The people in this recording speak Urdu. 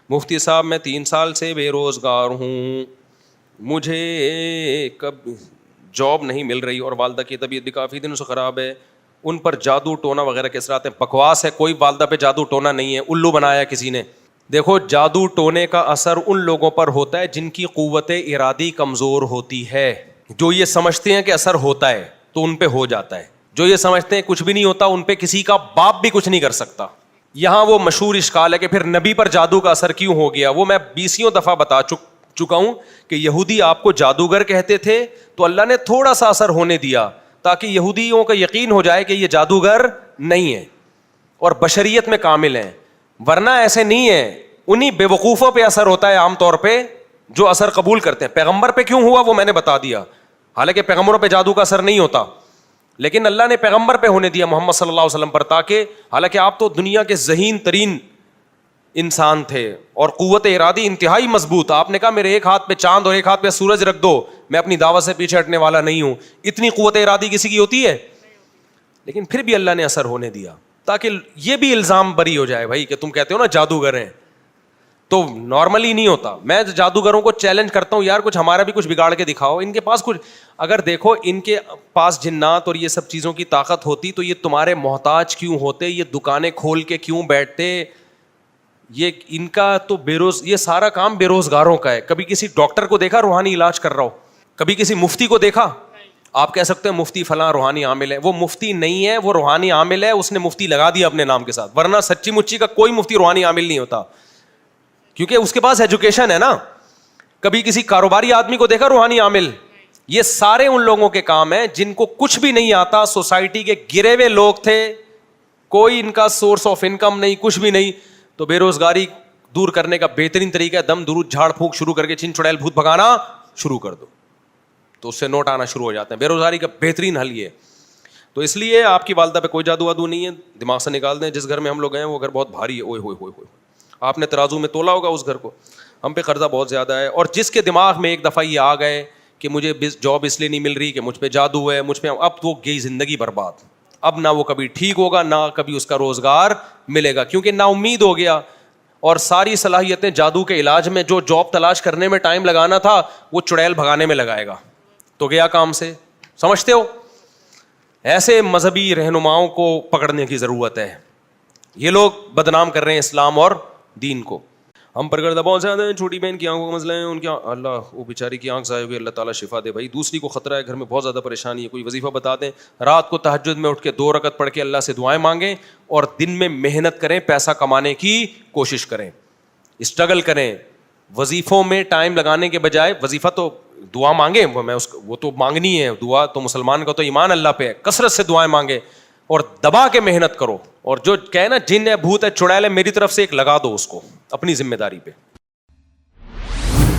مفتی صاحب میں 3 سال سے بے روزگار ہوں, مجھے کب جاب نہیں مل رہی اور والدہ کی طبیعت بھی کافی دنوں سے خراب ہے. ان پر جادو ٹونا وغیرہ کس طرح آتے ہیں؟ بکواس ہے, کوئی والدہ پہ جادو ٹونا نہیں ہے, الو بنایا کسی نے. دیکھو جادو ٹونے کا اثر ان لوگوں پر ہوتا ہے جن کی قوت ارادی کمزور ہوتی ہے. جو یہ سمجھتے ہیں کہ اثر ہوتا ہے تو ان پہ ہو جاتا ہے, جو یہ سمجھتے ہیں کچھ بھی نہیں ہوتا ان پہ کسی کا باپ بھی کچھ نہیں کر سکتا. یہاں وہ مشہور اشکال ہے کہ پھر نبی پر جادو کا اثر کیوں ہو گیا, وہ میں 20 دفعہ بتا چکا ہوں کہ یہودی آپ کو جادوگر کہتے تھے تو اللہ نے تھوڑا سا اثر ہونے دیا تاکہ یہودیوں کا یقین ہو جائے کہ یہ جادوگر نہیں ہے اور بشریت میں کامل ہیں, ورنہ ایسے نہیں ہے. انہی بے وقوفوں پہ اثر ہوتا ہے عام طور پہ جو اثر قبول کرتے ہیں. پیغمبر پہ کیوں ہوا وہ میں نے بتا دیا, حالانکہ پیغمبروں پہ جادو کا اثر نہیں ہوتا, لیکن اللہ نے پیغمبر پہ ہونے دیا محمد صلی اللہ علیہ وسلم پر, تاکہ حالانکہ آپ تو دنیا کے ذہین ترین انسان تھے اور قوت ارادی انتہائی مضبوط, آپ نے کہا میرے ایک ہاتھ پہ چاند اور ایک ہاتھ پہ سورج رکھ دو, میں اپنی دعوت سے پیچھے ہٹنے والا نہیں ہوں. اتنی قوت ارادی کسی کی ہوتی ہے؟ لیکن پھر بھی اللہ نے اثر ہونے دیا تاکہ یہ بھی الزام بری ہو جائے بھائی کہ تم کہتے ہو نا جادوگر ہیں, تو نارملی نہیں ہوتا. میں جادوگروں کو چیلنج کرتا ہوں, یار کچھ ہمارا بھی کچھ بگاڑ کے دکھاؤ. ان کے پاس کچھ, اگر دیکھو ان کے پاس جنات اور یہ سب چیزوں کی طاقت ہوتی تو یہ تمہارے محتاج کیوں ہوتے, یہ دکانیں کھول کے کیوں بیٹھتے. یہ ان کا تو یہ سارا کام بے روزگاروں کا ہے. کبھی کسی ڈاکٹر کو دیکھا روحانی علاج کر رہا ہو؟ کبھی کسی مفتی کو دیکھا؟ آپ کہہ سکتے ہیں مفتی فلاں روحانی عامل ہے, وہ مفتی نہیں ہے, وہ روحانی عامل ہے, اس نے مفتی لگا دیا اپنے نام کے ساتھ, ورنہ سچی مچی کا کوئی مفتی روحانی عامل نہیں ہوتا کیونکہ اس کے پاس ایجوکیشن ہے نا. کبھی کسی کاروباری آدمی کو دیکھا روحانی عامل؟ یہ سارے ان لوگوں کے کام ہیں جن کو کچھ بھی نہیں آتا, سوسائٹی کے گرے ہوئے لوگ تھے, کوئی ان کا سورس آف انکم نہیں, کچھ بھی نہیں. تو بے روزگاری دور کرنے کا بہترین طریقہ ہے دم درود جھاڑ پھونک شروع کر کے چن چڑیل بھوت بھگانا شروع کر دو, تو اس سے نوٹ آنا شروع ہو جاتے ہیں. بے روزگاری کا بہترین حل یہ. تو اس لیے آپ کی والدہ پہ کوئی جادو وادو نہیں ہے, دماغ سے نکال دیں. جس گھر میں ہم لوگ گئے وہ گھر بہت بھاری ہے, اوئے ہوئے ہوئے ہوئے, آپ نے ترازو میں تولا ہوگا اس گھر کو. ہم پہ قرضہ بہت زیادہ ہے, اور جس کے دماغ میں ایک دفعہ یہ آ گئے کہ مجھے جاب اس لیے نہیں مل رہی کہ مجھ پہ جادو ہے, مجھ پہ, اب وہ گئی زندگی برباد. اب نہ وہ کبھی ٹھیک ہوگا, نہ کبھی اس کا روزگار ملے گا, کیونکہ نا امید ہو گیا. اور ساری صلاحیتیں جادو کے علاج میں, جو جاب تلاش کرنے میں ٹائم لگانا تھا وہ چڑیل بھگانے میں لگائے گا, تو گیا کام سے. سمجھتے ہو؟ ایسے مذہبی رہنماؤں کو پکڑنے کی ضرورت ہے. یہ لوگ بدنام کر رہے ہیں اسلام اور دین کو. ہم پر کردہ بہت زیادہ ہیں, چھوٹی بہن کی آنکھوں کا مسئلہ ہے, ان کی اللہ وہ بیچاری کی آنکھ ضائع ہوئی, اللہ تعالیٰ شفا دے. بھائی دوسری کو خطرہ ہے, گھر میں بہت زیادہ پریشانی ہے, کوئی وظیفہ بتا دیں. رات کو تہجد میں اٹھ کے 2 رکعت پڑھ کے اللہ سے دعائیں مانگیں, اور دن میں محنت کریں, پیسہ کمانے کی کوشش کریں, اسٹرگل کریں. وظیفوں میں ٹائم لگانے کے بجائے وظیفہ تو دعا مانگیں, وہ تو مانگنی ہے دعا, تو مسلمان کا تو ایمان اللہ پہ ہے, کثرت سے دعائیں مانگے اور دبا کے محنت کرو. اور جو کہے نا جن ہے بھوت ہے چڑیل ہے, میری طرف سے ایک لگا دو اس کو اپنی ذمہ داری پہ.